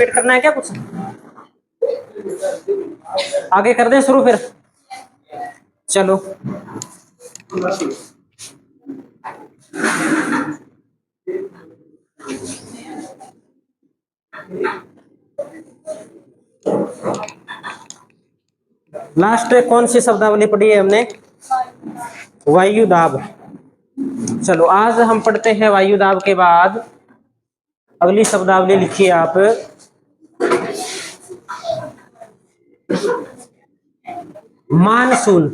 Repeat करना है क्या कुछ? आगे कर दें शुरू फिर? चलो लास्ट कौन सी शब्दावली पढ़ी है हमने? वायु दाब। चलो आज हम पढ़ते हैं वायु दाब के बाद अगली शब्दावली लिखिए आप, मानसून।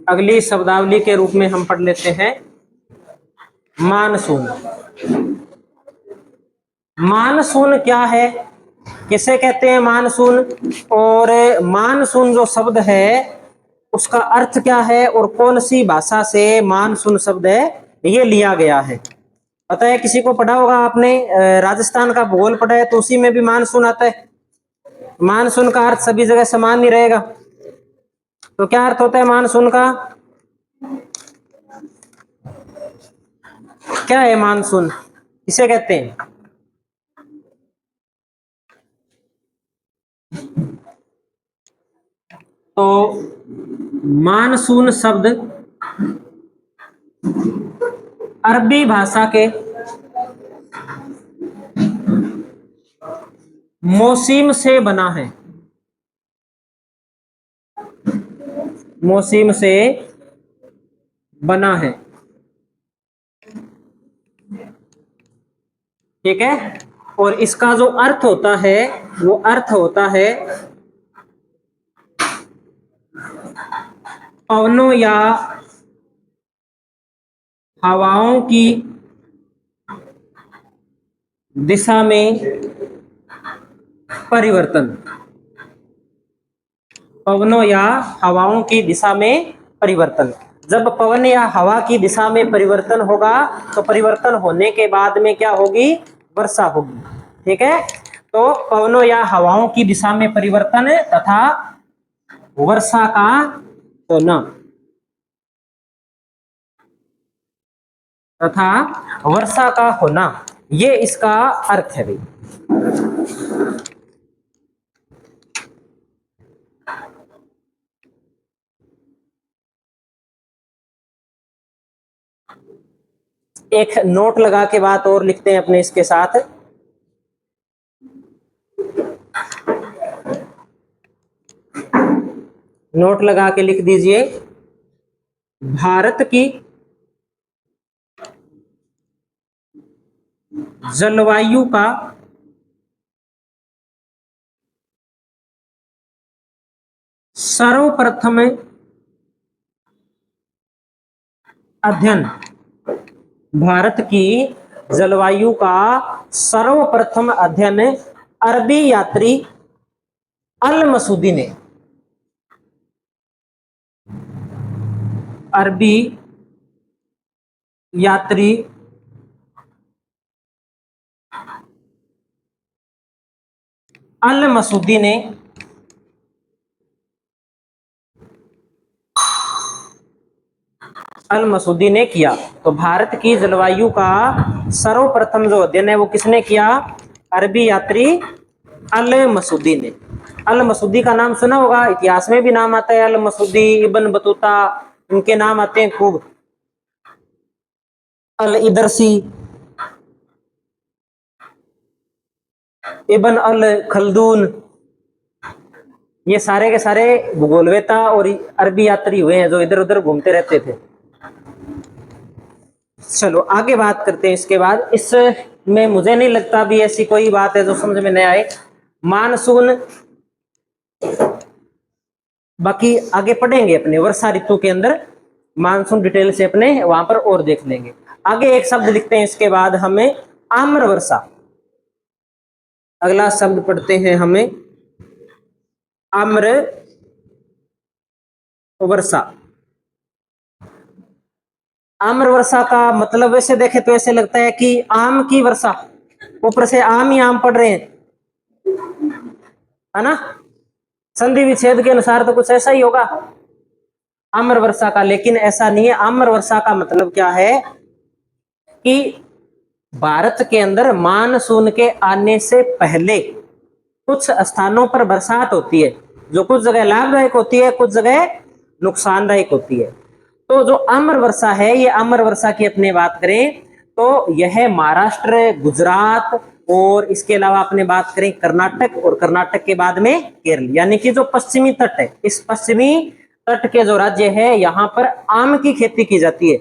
अगली शब्दावली के रूप में हम पढ़ लेते हैं मानसून। मानसून क्या है, किसे कहते हैं मानसून, और मानसून जो शब्द है उसका अर्थ क्या है और कौन सी भाषा से मानसून शब्द है ये लिया गया है? पता है किसी को? पढ़ा होगा आपने, राजस्थान का भूगोल पढ़ा है तो उसी में भी मानसून आता है। मानसून का अर्थ सभी जगह समान नहीं रहेगा, तो क्या अर्थ होता है मानसून का? क्या है मानसून, किसे कहते हैं? तो मानसून शब्द अरबी भाषा के मौसीम से बना है। मौसीम से बना है, ठीक है। और इसका जो अर्थ होता है वो अर्थ होता है पवनों या हवाओं की दिशा में परिवर्तन। पवनों या हवाओं की दिशा में परिवर्तन। जब पवन या हवा की दिशा में परिवर्तन होगा तो परिवर्तन होने के बाद में क्या होगी? वर्षा होगी, ठीक है। तो पवनों या हवाओं की दिशा में परिवर्तन तथा वर्षा का होना, तथा वर्षा का होना, ये इसका अर्थ है भाई। एक नोट लगा के बात और लिखते हैं अपने इसके साथ, नोट लगा के लिख दीजिए, भारत की जलवायु का सर्वप्रथम अध्ययन, भारत की जलवायु का सर्वप्रथम अध्ययन अरबी यात्री अल मसूदी ने, अरबी यात्री अल मसूदी ने अल मसूदी ने किया। तो भारत की जलवायु का सर्वप्रथम जो अध्ययन है वो किसने किया? अरबी यात्री अल मसूदी ने। अल मसूदी का नाम सुना होगा, इतिहास में भी नाम आता है, अल मसूदी, इब्न बतूता, इनके नाम आते हैं खूब, अल इदरसी, इब्न अल खल्दून, ये सारे के सारे भूगोलवेता और अरबी यात्री हुए हैं जो इधर उधर घूमते रहते थे। चलो आगे बात करते हैं इसके बाद। इसमें मुझे नहीं लगता भी ऐसी कोई बात है जो समझ में नहीं आए। मानसून बाकी आगे पढ़ेंगे अपने वर्षा ऋतु के अंदर, मानसून डिटेल से अपने वहां पर और देख लेंगे। आगे एक शब्द लिखते हैं इसके बाद हमें आम्र वर्षा। अगला शब्द पढ़ते हैं हमें आम्र वर्षा। आम्र वर्षा का मतलब वैसे देखे तो ऐसे लगता है कि आम की वर्षा, ऊपर से आम ही आम पड़ रहे हैं, है ना। संधि विच्छेद के अनुसार तो कुछ ऐसा ही होगा आम्र वर्षा का, लेकिन ऐसा नहीं है। आम्र वर्षा का मतलब क्या है कि भारत के अंदर मानसून के आने से पहले कुछ स्थानों पर बरसात होती है, जो कुछ जगह लाभदायक होती है, कुछ जगह नुकसानदायक होती है। तो जो अम्र वर्षा है, ये अम्र वर्षा की अपने बात करें तो यह महाराष्ट्र, गुजरात और इसके अलावा अपने बात करें कर्नाटक, और कर्नाटक के बाद में केरल, यानी कि जो पश्चिमी तट है, इस पश्चिमी तट के जो राज्य है, यहाँ पर आम की खेती की जाती है।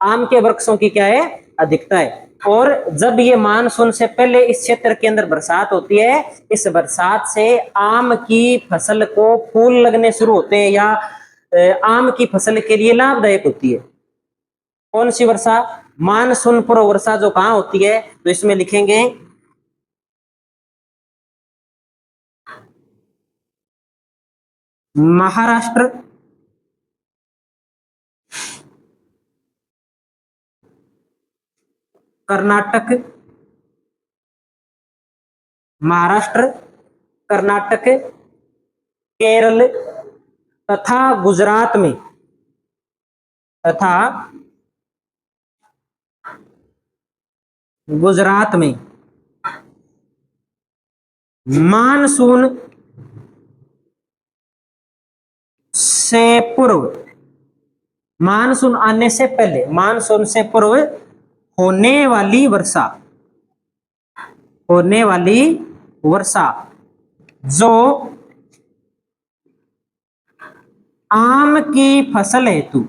आम के वृक्षों की क्या है, अधिकता है। और जब ये मानसून से पहले इस क्षेत्र के अंदर बरसात होती है, इस बरसात से आम की फसल को फूल लगने शुरू होते हैं, या आम की फसल के लिए लाभदायक होती है। कौन सी वर्षा, मानसून पूर्व वर्षा जो कहां होती है, तो इसमें लिखेंगे महाराष्ट्र, कर्नाटक, महाराष्ट्र, कर्नाटक, केरल तथा गुजरात में, तथा गुजरात में मानसून से पूर्व, मानसून आने से पहले, मानसून से पूर्व होने वाली वर्षा, होने वाली वर्षा जो आम की फसल हेतु,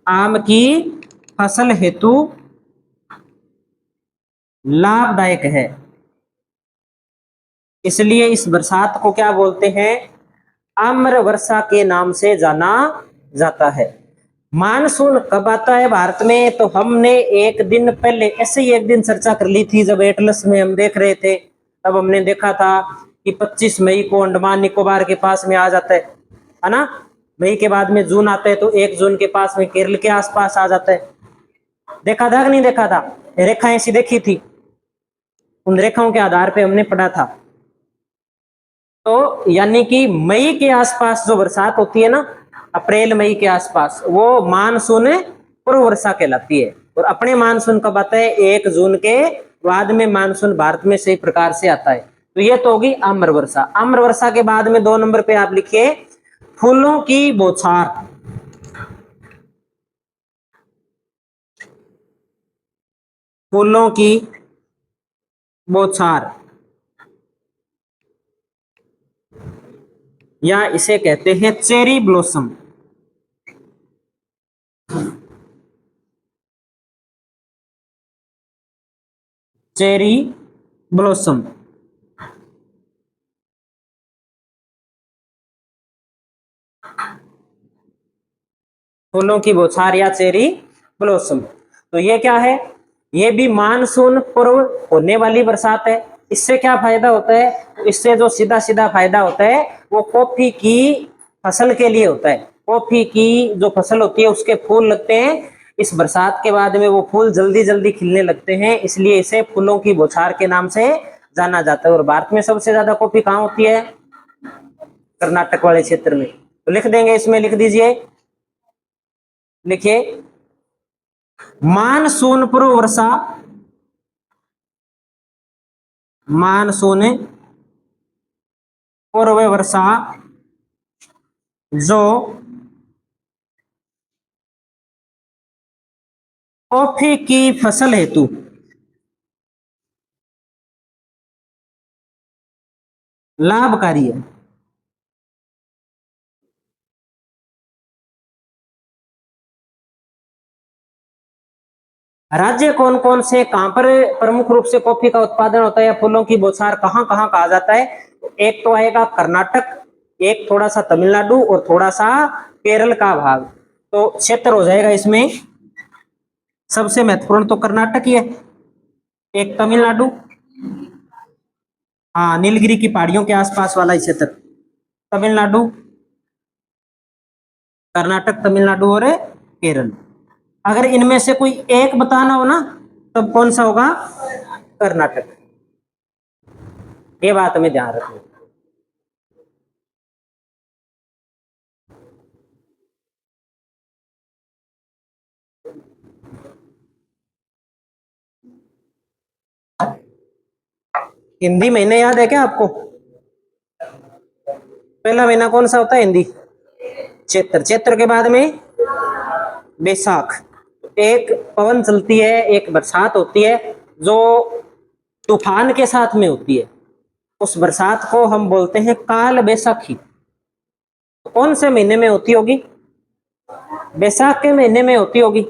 आम की फसल हेतु लाभदायक है, इसलिए इस बरसात को क्या बोलते हैं, आम्र वर्षा के नाम से जाना जाता है। मानसून कब आता है भारत में, तो हमने एक दिन पहले ऐसे ही एक दिन चर्चा कर ली थी, जब एटलस में हम देख रहे थे, तब हमने देखा था कि 25 मई को अंडमान निकोबार के पास में आ जाता है ना। मई के बाद में जून आता है, तो 1 जून के पास में केरल के आसपास आ जाता है। देखा था कि नहीं देखा था, रेखाएं ऐसी देखी थी, उन रेखाओं के आधार पे हमने पढ़ा था। तो यानी कि मई के आसपास जो बरसात होती है ना, अप्रैल मई के आसपास, वो मानसून पूर्व वर्षा कहलाती है। और अपने मानसून कब आता है, 1 जून के बाद में मानसून भारत में सही प्रकार से आता है। तो ये तो होगी आम्र वर्षा। आम्र वर्षा के बाद में 2 नंबर पे आप लिखिए फूलों की बौछार, फूलों की बौछार, या इसे कहते हैं चेरी ब्लॉसम। चेरी ब्लॉसम, फूलों की बौछार या चेरी ब्लॉसम। तो ये क्या है, ये भी मानसून पूर्व होने वाली बरसात है। इससे क्या फायदा होता है, इससे जो सीधा सीधा फायदा होता है वो कॉफी की फसल के लिए होता है। कॉफी की जो फसल होती है उसके फूल लगते हैं, इस बरसात के बाद में वो फूल जल्दी जल्दी खिलने लगते हैं, इसलिए इसे फूलों की बौछार के नाम से जाना जाता है। और भारत में सबसे ज्यादा कॉफी कहाँ होती है, कर्नाटक वाले क्षेत्र में। तो लिख देंगे, इसमें लिख दीजिए, लिखिए मानसून पूर्व वर्षा, मानसून पूर्व वर्षा जो कॉफी की फसल हेतु लाभकारी है। राज्य कौन कौन से, कहां पर प्रमुख रूप से कॉफी का उत्पादन होता है या फूलों की बौछार कहां कहां कहा जाता है, तो एक तो आएगा कर्नाटक, एक थोड़ा सा तमिलनाडु और थोड़ा सा केरल का भाग। तो क्षेत्र हो जाएगा इसमें सबसे महत्वपूर्ण तो कर्नाटक ही है, एक तमिलनाडु, हाँ नीलगिरी की पहाड़ियों के आसपास वाला क्षेत्र, तमिलनाडु, कर्नाटक, तमिलनाडु और केरल। अगर इनमें से कोई एक बताना हो ना, तब कौन सा होगा, कर्नाटक। ये बात हमें ध्यान रखनी। हिंदी महीने याद है क्या आपको? पहला महीना कौन सा होता है हिंदी? चैत्र। चैत्र के बाद में बैसाख। एक पवन चलती है, एक बरसात होती है जो तूफान के साथ में होती है, उस बरसात को हम बोलते हैं काल बैसाखी। तो कौन से महीने में होती होगी? बैसाख के महीने में होती होगी,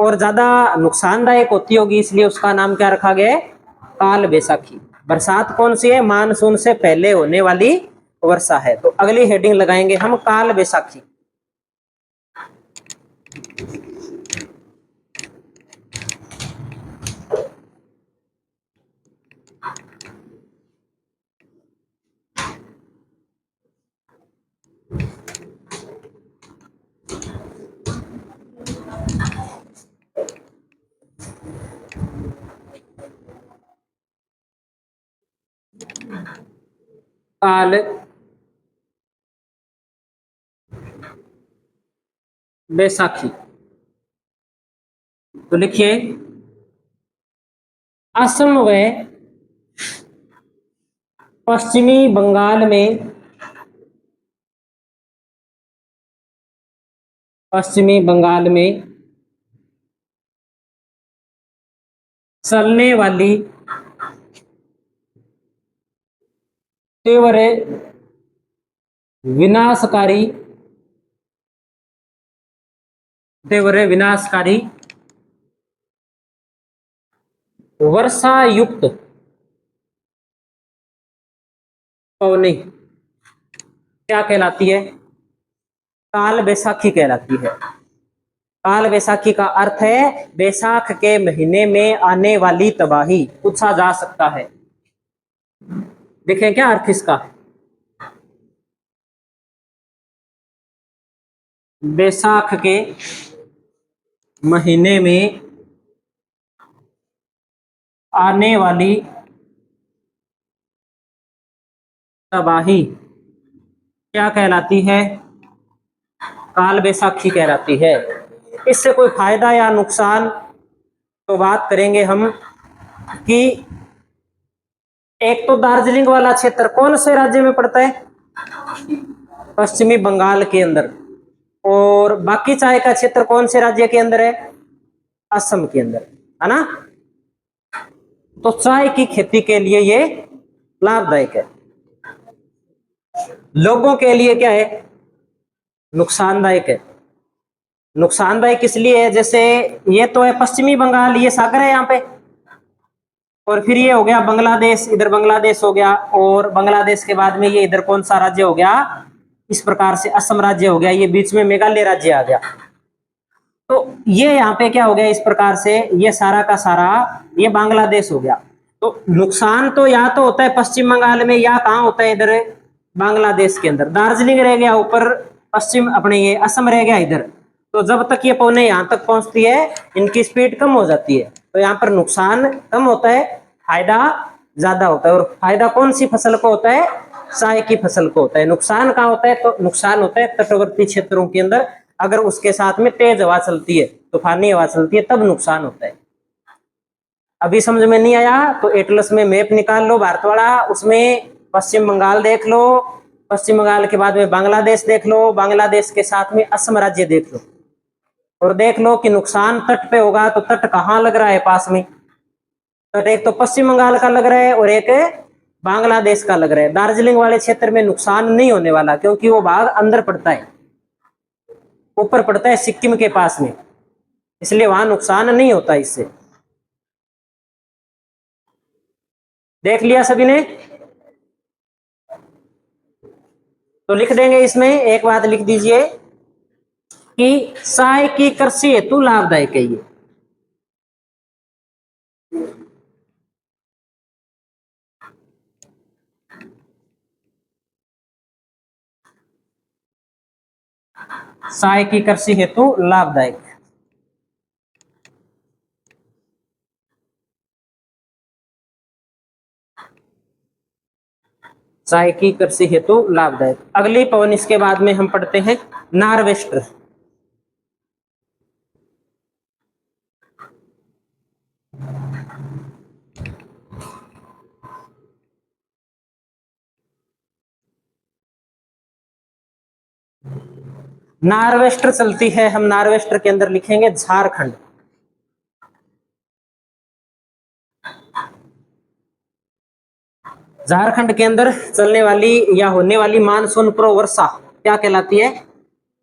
और ज्यादा नुकसानदायक होती होगी, इसलिए उसका नाम क्या रखा गया है? काल बैसाखी। बरसात कौन सी है? मानसून से पहले होने वाली वर्षा है। तो अगली हेडिंग लगाएंगे हम काल बैसाखी। काल बैसाखी। तो लिखिए, असम व पश्चिमी बंगाल में, पश्चिमी बंगाल में चलने वाली तीव्र विनाशकारी, तीव्र विनाशकारी वर्षा युक्त पवनी क्या कहलाती है? काल बैसाखी कहलाती है। काल बैसाखी का अर्थ है बैसाख के महीने में आने वाली तबाही, पूछा जा सकता है। देखें क्या अर्थ इसका? बैसाख के महीने में आने वाली तबाही क्या कहलाती है? काल बैसाखी कहलाती है। इससे कोई फायदा या नुकसान तो बात करेंगे हम कि एक तो दार्जिलिंग वाला क्षेत्र कौन से राज्य में पड़ता है? पश्चिमी बंगाल के अंदर। और बाकी चाय का क्षेत्र कौन से राज्य के अंदर है? असम के अंदर, है ना? तो चाय की खेती के लिए ये लाभदायक है। लोगों के लिए क्या है? नुकसानदायक है। नुकसानदायक इसलिए है, जैसे ये तो है पश्चिमी बंगाल, ये सागर है यहाँ पे, और फिर ये हो गया बांग्लादेश, इधर बांग्लादेश हो गया, और बांग्लादेश के बाद में ये इधर कौन सा राज्य हो गया? इस प्रकार से असम राज्य हो गया, ये बीच में मेघालय राज्य आ गया। तो ये यहाँ पे क्या हो गया? इस प्रकार से ये सारा का सारा ये बांग्लादेश हो गया। तो नुकसान तो या तो होता है पश्चिम बंगाल में, या कहाँ होता है? इधर बांग्लादेश के अंदर। दार्जिलिंग रह गया ऊपर, पश्चिम अपने ये असम रह गया इधर। तो जब तक ये पौने यहाँ तक पहुंचती है, इनकी स्पीड कम हो जाती है, तो यहाँ पर नुकसान कम होता है, फायदा ज्यादा होता है। और फायदा कौन सी फसल को होता है? चाय की फसल को होता है। नुकसान कहाँ होता है? तो नुकसान होता है तटवर्ती क्षेत्रों के अंदर, अगर उसके साथ में तेज हवा चलती है, तूफानी हवा चलती है, तब नुकसान होता है। अभी समझ में नहीं आया तो एटलस में मैप निकाल लो भारतवाड़ा, उसमें पश्चिम बंगाल देख लो, पश्चिम बंगाल के बाद में बांग्लादेश देख लो, बांग्लादेश के साथ में असम राज्य देख लो, और देख लो कि नुकसान तट पे होगा तो तट कहाँ लग रहा है पास में? तट एक तो पश्चिम बंगाल का लग रहा है और एक बांग्लादेश का लग रहा है। दार्जिलिंग वाले क्षेत्र में नुकसान नहीं होने वाला, क्योंकि वो भाग अंदर पड़ता है, ऊपर पड़ता है सिक्किम के पास में, इसलिए वहां नुकसान नहीं होता इससे। देख लिया सभी ने? तो लिख देंगे इसमें, एक बात लिख दीजिए कि चाय की कृषि हेतु लाभदायक है ये। चाय की कृषि हेतु लाभदायक, चाय की कृषि हेतु लाभदायक। अगली पवन इसके बाद में हम पढ़ते हैं नार्वेस्टर। नार्वेस्टर चलती है, हम नार्वेस्टर के अंदर लिखेंगे झारखंड। झारखंड के अंदर चलने वाली या होने वाली मानसून पूर्व वर्षा क्या कहलाती है?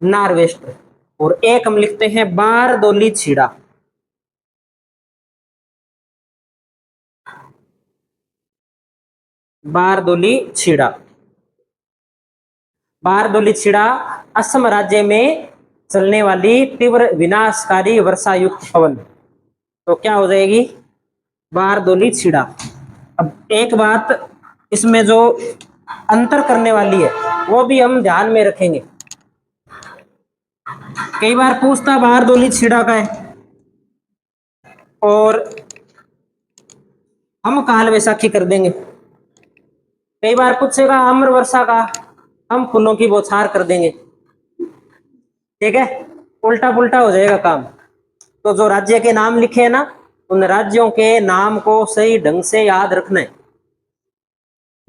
नार्वेस्टर। और एक हम लिखते हैं बारदोली छीड़ा। बारदोली छीड़ा। बारदोली छीड़ा असम राज्य में चलने वाली तीव्र विनाशकारी वर्षा युक्त पवन। तो क्या हो जाएगी? बारदोली छीड़ा। अब एक बात इसमें जो अंतर करने वाली है वो भी हम ध्यान में रखेंगे। कई बार पूछता बारदोली छीड़ा का है और हम काल वैसाखी कर देंगे। कई बार पूछेगा अम्र वर्षा का, हम फूलों की बौछार कर देंगे। ठीक है, उल्टा पुल्टा हो जाएगा काम। तो जो राज्य के नाम लिखे हैं ना, उन राज्यों के नाम को सही ढंग से याद रखना है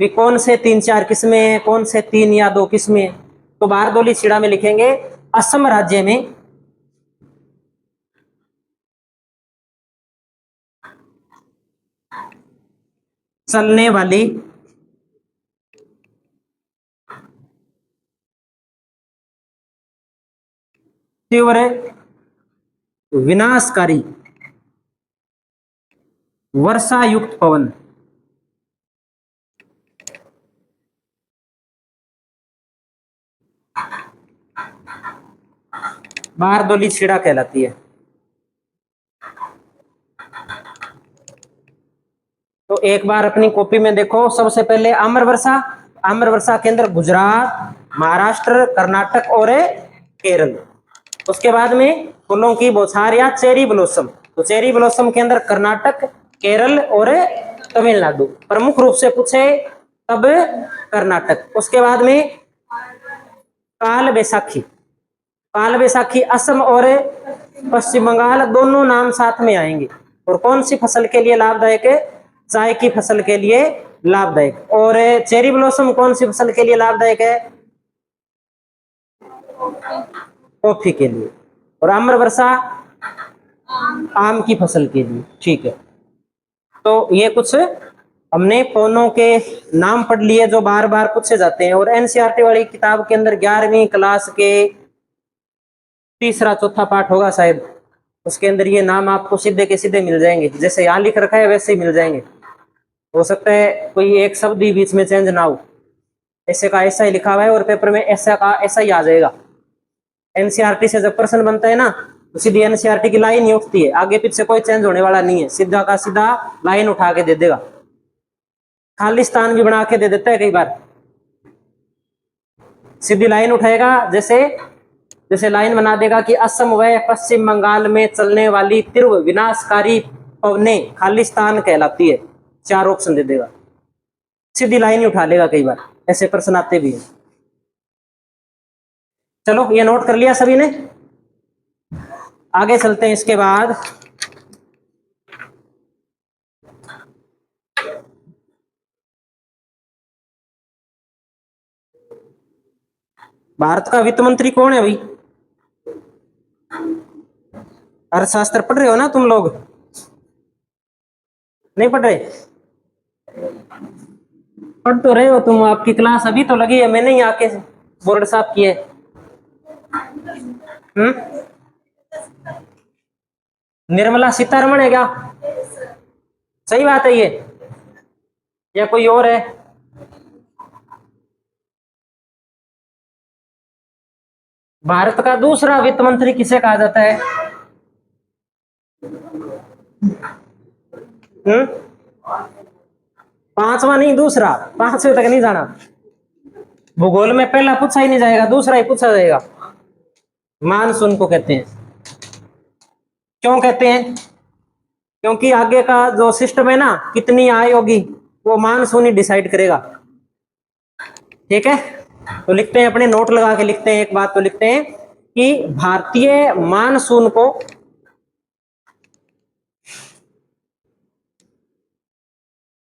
भी कौन से 3-4 किस्में हैं, कौन से 3 या 2 किस्में हैं। तो बारदोली छीड़ा में लिखेंगे असम राज्य में चलने वाली तीव्र विनाशकारी वर्षा युक्त पवन। बारदोली छीड़ा कहलाती है। तो एक बार अपनी कॉपी में देखो, सबसे पहले आम्र वर्षा। आम्र वर्षा के अंदर गुजरात, महाराष्ट्र, कर्नाटक और केरल। उसके बाद में फूलों की बौछार या चेरी ब्लॉसम। तो चेरी ब्लॉसम के अंदर कर्नाटक, केरल और तमिलनाडु प्रमुख रूप से पूछे तब कर्नाटक। उसके बाद में काल बैसाखी। काल बैसाखी असम और पश्चिम बंगाल दोनों नाम साथ में आएंगे। और कौन सी फसल के लिए लाभदायक है? चाय की फसल के लिए लाभदायक। और चेरी ब्लॉसम कौन सी फसल के लिए लाभदायक है? कॉफी के लिए। और आम्र वर्षा आम की फसल के लिए। ठीक है, तो ये कुछ हमने पौनों के नाम पढ़ लिए जो बार बार पूछे जाते हैं। और एनसीईआरटी वाली किताब के अंदर 11वीं क्लास के तीसरा चौथा पाठ होगा शायद, उसके अंदर ये नाम आपको सीधे के सीधे मिल जाएंगे। जैसे यहाँ लिख रखा है वैसे ही मिल जाएंगे। हो सकता है कोई एक शब्द ही बीच में चेंज ना हो, ऐसे का ऐसा ही लिखा हुआ है और पेपर में ऐसा का ऐसा ही आ जाएगा। एनसीईआरटी से जब प्रश्न बनता है ना, तो सीधी एनसीईआरटी की लाइन ही उठती है, आगे पीछे कोई चेंज होने वाला नहीं है, सीधा का सीधा लाइन उठा के दे देगा। खालिस्तान भी बना के दे देता है कई बार, सीधी लाइन उठाएगा। जैसे जैसे लाइन बना देगा कि असम व पश्चिम बंगाल में चलने वाली तीव्र विनाशकारी पवनें खालिस्तान कहलाती है, 4 ऑप्शन दे देगा, सीधी लाइन ही उठा लेगा। कई बार ऐसे प्रश्न आते भी हैं। चलो ये नोट कर लिया सभी ने, आगे चलते हैं। इसके बाद भारत का वित्त मंत्री कौन है भाई? अर्थशास्त्र पढ़ रहे हो ना तुम लोग? नहीं पढ़ रहे? पढ़ तो रहे हो तुम, आपकी क्लास अभी तो लगी है, मैंने ही आके बोर्ड साफ किए। निर्मला सीतारमण है क्या? सही बात है ये, या कोई और है? भारत का दूसरा वित्त मंत्री किसे कहा जाता है? पांचवा नहीं, दूसरा। 5वें तक नहीं जाना, भूगोल में पहला पूछा ही नहीं जाएगा, दूसरा ही पूछा जाएगा। मानसून को कहते हैं। क्यों कहते हैं? क्योंकि आगे का जो सिस्टम है ना, कितनी आय होगी वो मानसून ही डिसाइड करेगा। ठीक है, तो लिखते हैं, अपने नोट लगा के लिखते हैं। एक बात तो लिखते हैं कि भारतीय मानसून को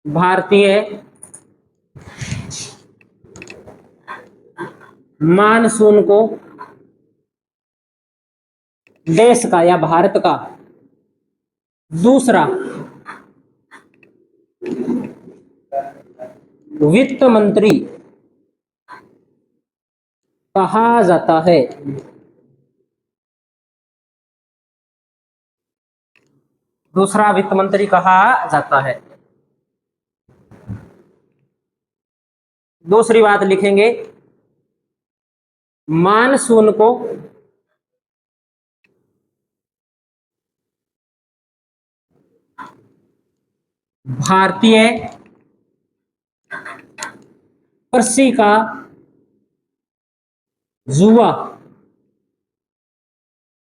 भारतीय मानसून को देश का या भारत का। दूसरा, वित्त मंत्री कहा जाता है। दूसरा वित्त मंत्री कहा जाता है। दूसरी बात लिखेंगे, मानसून को भारतीय कृषि का जुआ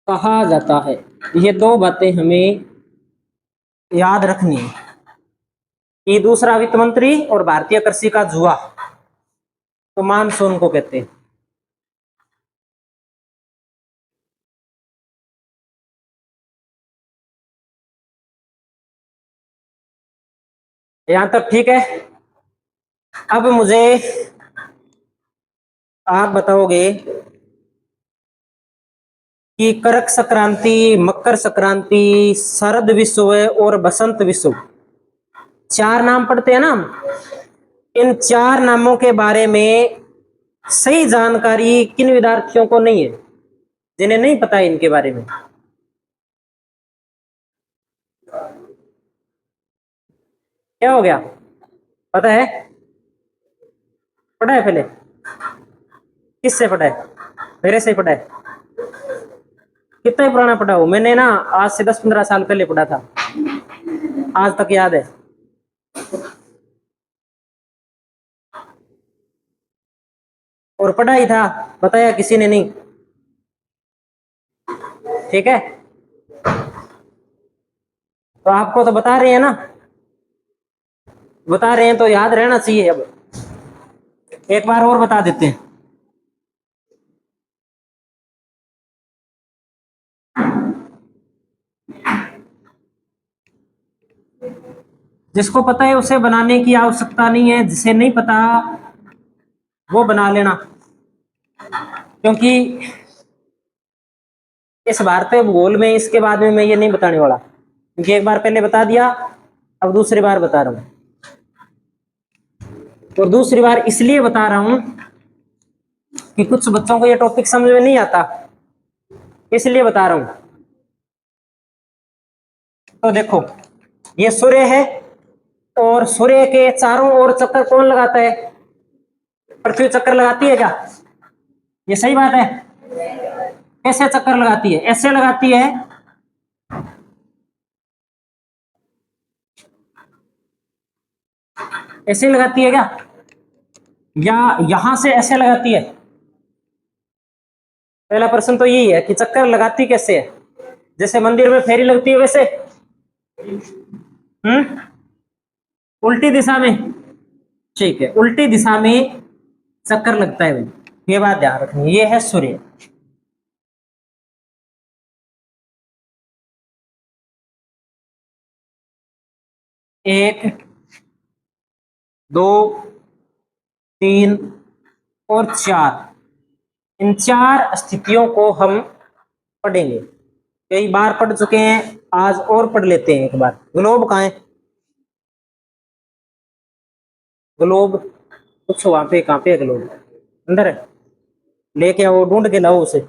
कहा जाता है। ये दो बातें हमें याद रखनी है कि दूसरा वित्त मंत्री और भारतीय कृषि का जुआ तो मानसून को कहते हैं। यहां तक ठीक है। अब मुझे आप बताओगे कि करक संक्रांति, मकर संक्रांति, शरद विषुव और बसंत विषुव, चार नाम पढ़ते हैं ना हम। इन चार नामों के बारे में सही जानकारी किन विद्यार्थियों को नहीं है, जिन्हें नहीं पता है इनके बारे में? क्या हो गया, पता है? पढ़ा है पहले? किससे पढ़ा है? मेरे से पढ़ा है? कितना पुराना पढ़ा हूं मैंने ना, आज से 10-15 साल पहले पढ़ा था, आज तक याद है। और पढ़ा ही था, बताया किसी ने नहीं। ठीक है, तो आपको तो बता रहे हैं ना, बता रहे हैं तो याद रहना चाहिए। अब एक बार और बता देते हैं। जिसको पता है उसे बनाने की आवश्यकता नहीं है, जिसे नहीं पता वो बना लेना, क्योंकि इस भारतीय भूगोल में इसके बाद में मैं ये नहीं बताने वाला, क्योंकि एक बार पहले बता दिया, अब दूसरी बार बता रहा हूं। और दूसरी बार इसलिए बता रहा हूं कि कुछ बच्चों को ये टॉपिक समझ में नहीं आता, इसलिए बता रहा हूं। तो देखो, ये सूर्य है और सूर्य के चारों ओर चक्कर कौन लगाता है? पृथ्वी चक्कर लगाती है क्या? ये सही बात है। कैसे चक्कर लगाती है? ऐसे लगाती है, ऐसे लगाती है क्या, या यहां से ऐसे लगाती है? पहला प्रश्न तो यही है कि चक्कर लगाती कैसे है? जैसे मंदिर में फेरी लगती है वैसे? उल्टी दिशा में? ठीक है, उल्टी दिशा में चक्कर लगता है भाई, ये बात ध्यान रखनी। ये है सूर्य। एक, दो, तीन और चार, इन चार स्थितियों को हम पढ़ेंगे। कई बार पढ़ चुके हैं, आज और पढ़ लेते हैं एक बार। ग्लोब कहाँ है? ग्लोब कुछ वहां पे, कहाँ पे है ग्लोब? अंदर है? लेके आओ, ढूंढ के लाओ उसे।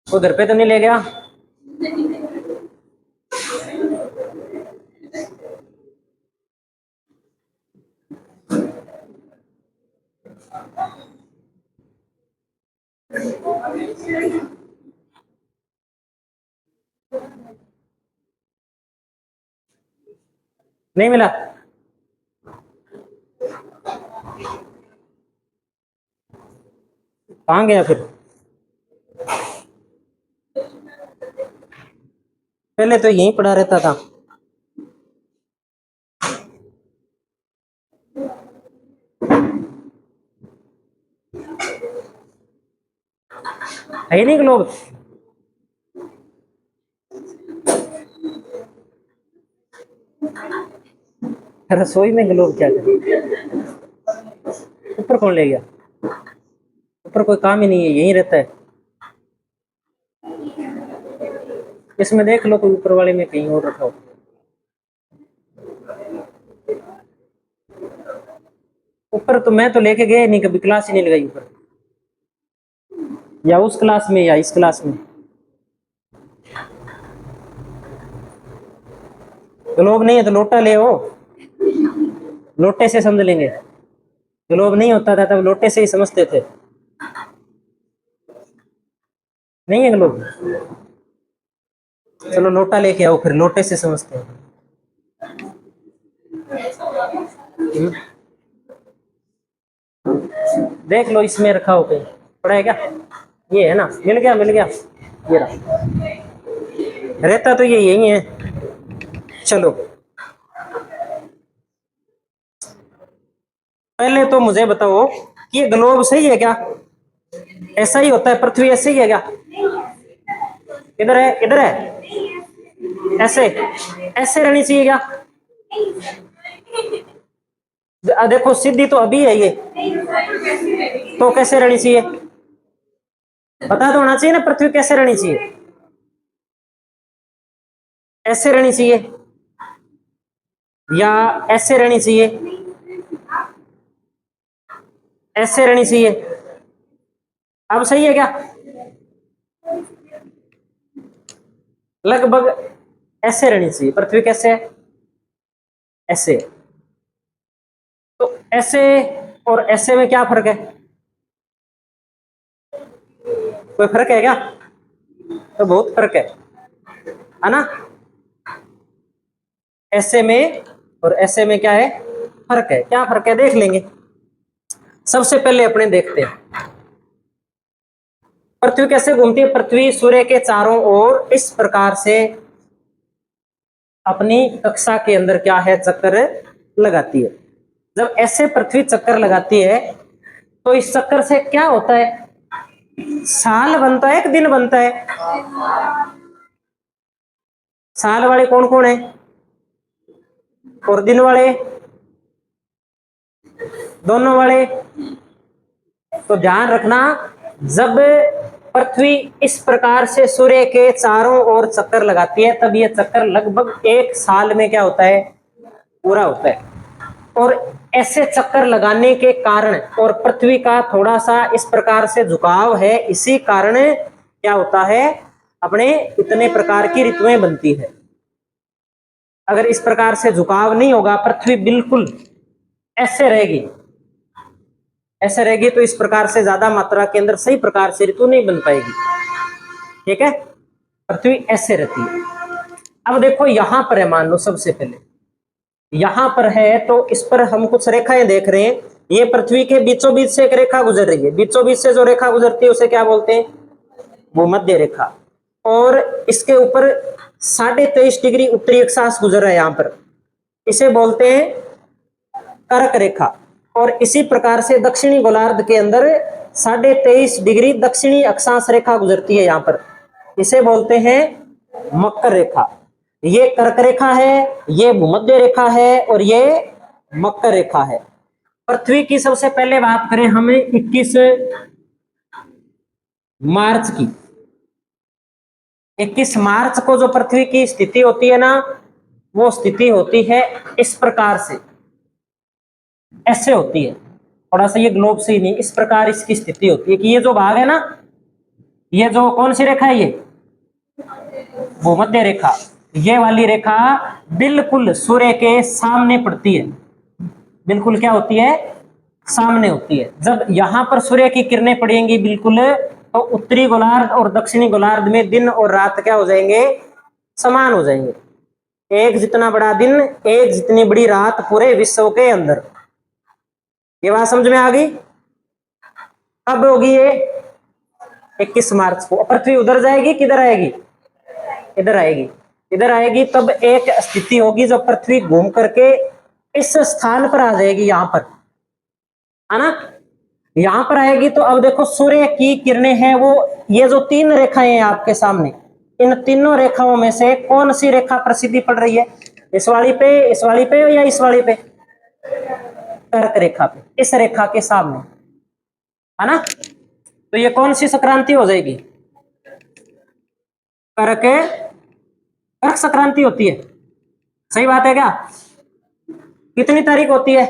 वो घर पे तो नहीं ले गया? नहीं मिला? कहाँ गया फिर? पहले तो यहीं पड़ा रहता था। है ही नहीं ग्लोब। रसोई में ग्लोब क्या करे? ऊपर कौन ले गया? ऊपर कोई काम ही नहीं है, यहीं रहता है। इसमें देख लो कोई ऊपर वाले में कहीं और रखा हो। ऊपर तो मैं तो लेके गया नहीं, कभी क्लास ही नहीं लगाई ऊपर, या उस क्लास में या इस क्लास में। ग्लोब नहीं है तो लोटा ले आओ, लोटे से समझ लेंगे। ग्लोब नहीं होता था तब लोटे से ही समझते थे। नहीं है ग्लोब, चलो लोटा लेके आओ, फिर लोटे से समझते हैं। देख लो इसमें रखा हो कहीं, पड़ा है क्या? ये है ना, मिल गया मिल गया, ये रहा, रहता तो ये यही है। चलो पहले तो मुझे बताओ कि ये ग्लोब सही है क्या? ऐसा ही होता है, पृथ्वी ऐसे ही है क्या? किधर है, किधर है? ऐसे ऐसे रहनी चाहिए क्या? देखो सीधी तो अभी है ये, तो कैसे रहनी चाहिए? पता तो होना चाहिए ना, पृथ्वी कैसे रहनी चाहिए? ऐसे रहनी चाहिए या ऐसे रहनी चाहिए? ऐसे रहनी चाहिए। अब सही है क्या? लगभग ऐसे रहनी चाहिए। पृथ्वी कैसे है? ऐसे। तो ऐसे और ऐसे में क्या फर्क है? कोई फर्क है क्या? तो बहुत फर्क है ना? ऐसे में और ऐसे में क्या है? फर्क है। क्या फर्क है देख लेंगे। सबसे पहले अपने देखते हैं पृथ्वी कैसे घूमती है। पृथ्वी सूर्य के चारों ओर इस प्रकार से अपनी कक्षा के अंदर क्या है, चक्कर लगाती है। जब ऐसे पृथ्वी चक्कर लगाती है तो इस चक्कर से क्या होता है? साल बनता है, एक दिन बनता है। साल वाले कौन कौन है और दिन वाले? दोनों वाले। तो ध्यान रखना, जब पृथ्वी इस प्रकार से सूर्य के चारों ओर चक्कर लगाती है तब यह चक्कर लगभग एक साल में क्या होता है? पूरा होता है। और ऐसे चक्कर लगाने के कारण और पृथ्वी का थोड़ा सा इस प्रकार से झुकाव है, इसी कारण क्या होता है, अपने इतने प्रकार की ऋतुएं बनती है। अगर इस प्रकार से झुकाव नहीं होगा, पृथ्वी बिल्कुल ऐसे रहेगी, ऐसे रहेगी तो इस प्रकार से ज्यादा मात्रा के अंदर सही प्रकार से ऋतु नहीं बन पाएगी। ठीक है, पृथ्वी ऐसे रहती है। अब देखो यहां पर है, मान लो सबसे पहले यहां पर है तो इस पर हम कुछ रेखाएं देख रहे हैं। ये पृथ्वी के बीचों बीच से एक रेखा गुजर रही है। बीचों बीच से जो रेखा गुजरती है उसे क्या बोलते हैं? भूमध्य रेखा। और इसके ऊपर 23.5 डिग्री उत्तरी अक्षांश गुजर रहा है यहां पर, इसे बोलते हैं कर्क रेखा। और इसी प्रकार से दक्षिणी गोलार्ध के अंदर 23.5 डिग्री दक्षिणी अक्षांश रेखा गुजरती है यहां पर, इसे बोलते हैं मकर रेखा। ये कर्क रेखा है, ये भूमध्य रेखा है और ये मकर रेखा है। पृथ्वी की सबसे पहले बात करें हमें 21 मार्च की। 21 मार्च को जो पृथ्वी की स्थिति होती है ना, वो स्थिति होती है इस प्रकार से, ऐसे होती है। थोड़ा सा ये ग्लोब से ही नहीं, इस प्रकार इसकी स्थिति होती है कि ये जो भाग है ना, ये जो कौन सी रेखा है, ये भूमध्य रेखा, ये वाली रेखा बिल्कुल सूर्य के सामने पड़ती है। बिल्कुल क्या होती है? सामने होती है। जब यहां पर सूर्य की किरणें पड़ेंगी बिल्कुल, तो उत्तरी गोलार्ध और दक्षिणी गोलार्ध में दिन और रात क्या हो जाएंगे? समान हो जाएंगे। एक जितना बड़ा दिन, एक जितनी बड़ी रात पूरे विश्व के अंदर। ये बात समझ में आ गई? कब होगी ये? 21 मार्च को। पृथ्वी उधर जाएगी, किधर आएगी? इधर आएगी। इधर आएगी तब एक स्थिति होगी जब पृथ्वी घूम करके इस स्थान पर आ जाएगी, यहां पर, है ना? यहां पर आएगी तो अब देखो सूर्य की किरणें हैं वो, ये जो 3 रेखाएं हैं आपके सामने, इन तीनों रेखाओं में से कौन सी रेखा प्रसिद्धि पड़ रही है? इस वाली पे, इस वाली पे या इस वाली पे? कर्क रेखा पे, इस रेखा के सामने, है ना? तो ये कौन सी संक्रांति हो जाएगी? कर्क कर्क संक्रांति होती है। सही बात है क्या? कितनी तारीख होती है?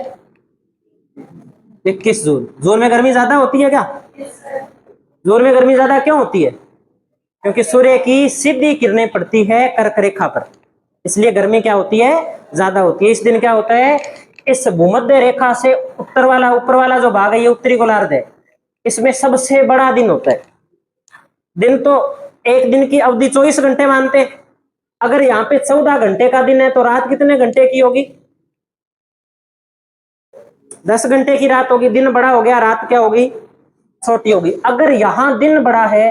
21 जून। जून में गर्मी ज्यादा होती है क्या? जून में गर्मी ज्यादा क्यों होती है? क्योंकि सूर्य की सीधी किरणें पड़ती है कर्क रेखा पर, इसलिए गर्मी क्या होती है? ज्यादा होती है। इस दिन क्या होता है? इस भूमध्य रेखा से उत्तर वाला ऊपर वाला जो भाग है ये उत्तरी गोलार्ध है, इसमें सबसे बड़ा दिन होता है। दिन तो एक दिन की अवधि 24 घंटे मानते हैं। अगर यहाँ पे 14 घंटे का दिन है तो रात कितने घंटे की होगी? 10 घंटे की रात होगी। दिन बड़ा हो गया, रात क्या होगी? छोटी होगी। अगर यहां दिन बड़ा है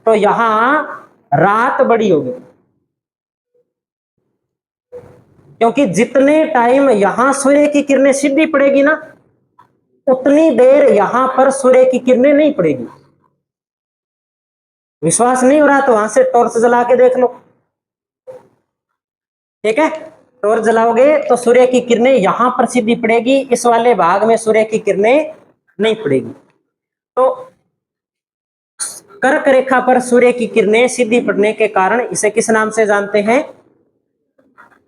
तो यहां रात बड़ी होगी, क्योंकि जितने टाइम यहां सूर्य की किरणें सीधी पड़ेगी ना, उतनी देर यहां पर सूर्य की किरणें नहीं पड़ेगी। विश्वास नहीं हो रहा तो वहां से टॉर्च जला के देख लो। ठीक है, टॉर्च जलाओगे तो सूर्य की किरणें यहां पर सीधी पड़ेगी, इस वाले भाग में सूर्य की किरणें नहीं पड़ेगी। तो कर्क रेखा पर सूर्य की किरणें सीधी पड़ने के कारण इसे किस नाम से जानते हैं?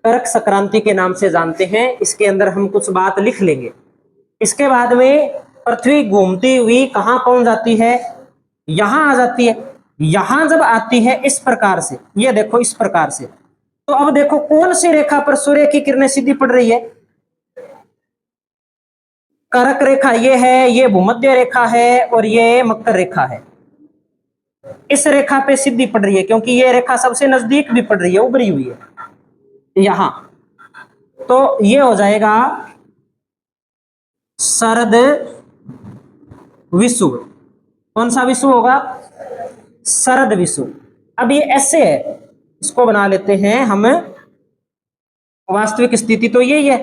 कर्क संक्रांति के नाम से जानते हैं। इसके अंदर हम कुछ बात लिख लेंगे। इसके बाद में पृथ्वी घूमती हुई कहां पहुंच जाती है? यहां आ जाती है। यहां जब आती है इस प्रकार से, ये देखो इस प्रकार से, तो अब देखो कौन सी रेखा पर सूर्य की किरणें सीधी पड़ रही है? कर्क रेखा ये है, ये भूमध्य रेखा है और ये मकर रेखा है। इस रेखा पे सीधी पड़ रही है, क्योंकि ये रेखा सबसे नजदीक भी पड़ रही है, उभरी हुई है यहां। तो ये हो जाएगा शरद विषुव। कौन सा विषुव होगा? शरद विषुव। अब ये ऐसे है, इसको बना लेते हैं हम। वास्तविक स्थिति तो यही है।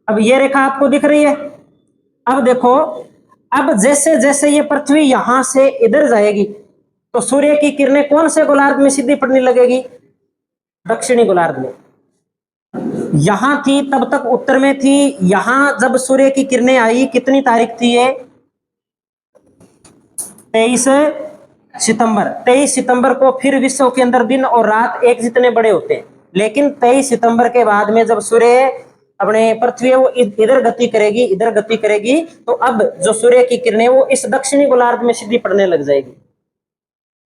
अब ये रेखा आपको दिख रही है। अब देखो, अब जैसे जैसे ये पृथ्वी यहां से इधर जाएगी तो सूर्य की किरणें कौन से गोलार्ध में सीधी पड़ने लगेगी? दक्षिणी गोलार्ध में। यहां थी तब तक उत्तर में थी, यहां जब सूर्य की किरणें आई, कितनी तारीख थी ये? 23 सितंबर। 23 सितंबर को फिर विश्व के अंदर दिन और रात एक जितने बड़े होते हैं, लेकिन 23 सितंबर के बाद में जब सूर्य अपने पृथ्वी वो इधर गति करेगी, इधर गति करेगी, तो अब जो सूर्य की किरणें वो इस दक्षिणी गोलार्ध में सीधी पड़ने लग जाएगी।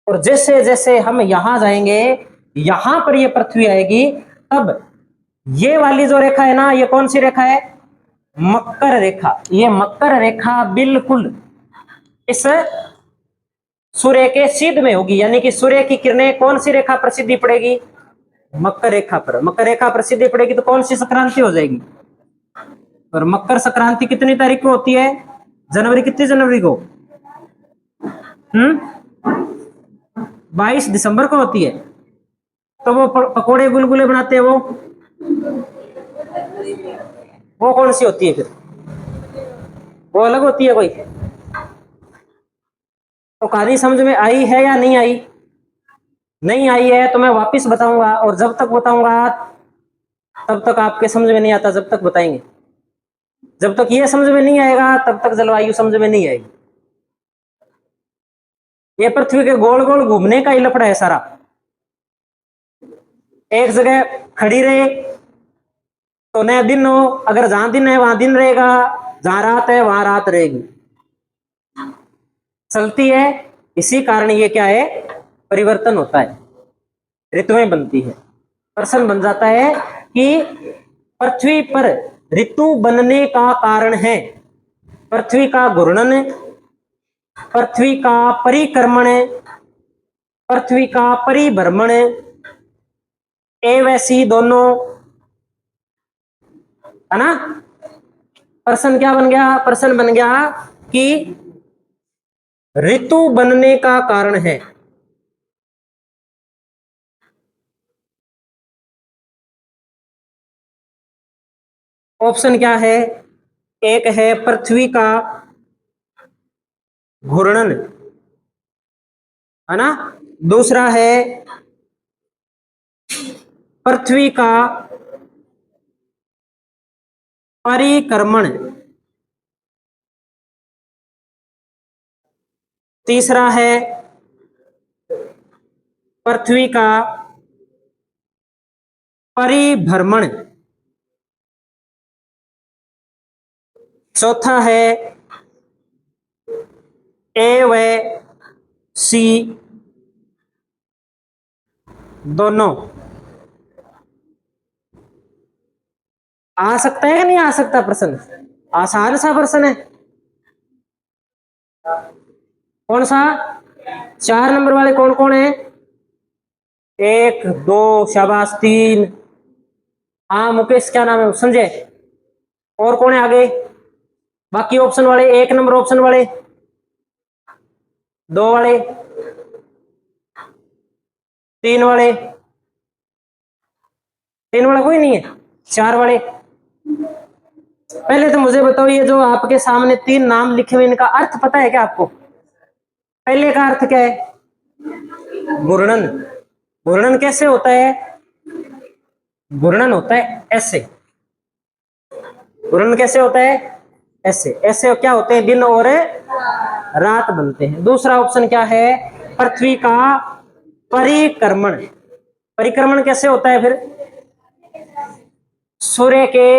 और जैसे जैसे हम यहां जाएंगे, यहां पर ये पृथ्वी आएगी, तब ये वाली जो रेखा है ना, ये कौन सी रेखा है? मकर रेखा। ये मकर रेखा बिल्कुल इस सूर्य के सीध में होगी, यानी कि सूर्य की किरणें कौन सी रेखा पर सीधी पड़ेगी? मकर रेखा पर। मकर रेखा पर सीधी पड़ेगी तो कौन सी संक्रांति हो जाएगी? और मकर संक्रांति कितनी तारीख को होती है? जनवरी, कितनी जनवरी को? 22 दिसंबर को होती है। तो वो पकोड़े गुलगुले बनाते हैं, वो कौन सी होती है फिर? वो अलग होती है कोई? तो कहानी समझ में आई है या नहीं आई? नहीं आई है तो मैं वापस बताऊंगा, और जब तक बताऊंगा तब तक आपके समझ में नहीं आता, जब तक बताएंगे। जब तक ये समझ में नहीं आएगा तब तक जलवायु समझ में नहीं आएगी। ये पृथ्वी के गोल गोल घूमने का ही लफड़ा है सारा। एक जगह खड़ी रहे तो न दिन हो, अगर जहां दिन है वहां दिन रहेगा, जहां रात है वहां रात रहेगी, चलती है। इसी कारण ये क्या है? परिवर्तन होता है, ऋतुएं बनती है। प्रश्न बन जाता है कि पृथ्वी पर ऋतु बनने का कारण है पृथ्वी का घूर्णन, पृथ्वी का परिक्रमण, पृथ्वी का परिभ्रमण, ए वैसी दोनों, है ना? प्रश्न क्या बन गया? प्रश्न बन गया कि ऋतु बनने का कारण है। ऑप्शन क्या है? एक है पृथ्वी का घूर्णन, है ना? दूसरा है पृथ्वी का परिक्रमण। तीसरा है पृथ्वी का परिभ्रमण। चौथा है ए व सी दोनों। आ सकता है कि नहीं आ सकता प्रश्न? आसान सा प्रश्न है। कौन सा? 4 नंबर वाले कौन कौन है? 1 2 शाबाश 3। हाँ मुकेश, क्या नाम है? संजय। और कौन है आगे? बाकी ऑप्शन वाले, 1 नंबर ऑप्शन वाले, 2 वाले, 3 वाले। 3 वाला कोई नहीं है? 4 वाले। पहले तो मुझे बताओ, ये जो आपके सामने 3 नाम लिखे हुए, इनका अर्थ पता है क्या आपको? पहले का अर्थ क्या है? घूर्णन। घूर्णन कैसे होता है? घूर्णन होता है ऐसे। घूर्णन कैसे होता है? ऐसे। ऐसे क्या होते हैं? दिन और रात बनते हैं। दूसरा ऑप्शन क्या है? पृथ्वी का परिक्रमण। परिक्रमण कैसे होता है फिर? सूर्य के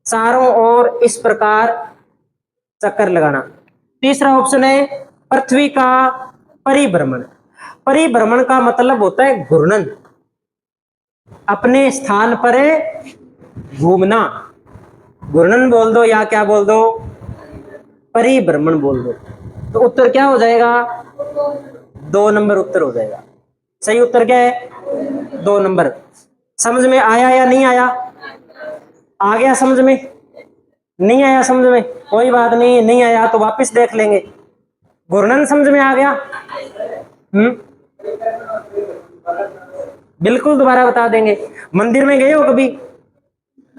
चारों ओर इस प्रकार चक्कर लगाना। तीसरा ऑप्शन है पृथ्वी का परिभ्रमण। परिभ्रमण का मतलब होता है घूर्णन, अपने स्थान पर घूमना। घूर्णन बोल दो या क्या बोल दो, परिभ्रमण बोल दो। तो उत्तर क्या हो जाएगा? 2 नंबर उत्तर हो जाएगा। सही उत्तर क्या है? 2 नंबर। समझ में आया या नहीं आया? आ गया समझ में? नहीं आया समझ में? कोई बात नहीं, नहीं आया तो वापस देख लेंगे। घूर्णन समझ में आ गया? बिल्कुल दोबारा बता देंगे। मंदिर में गए हो कभी?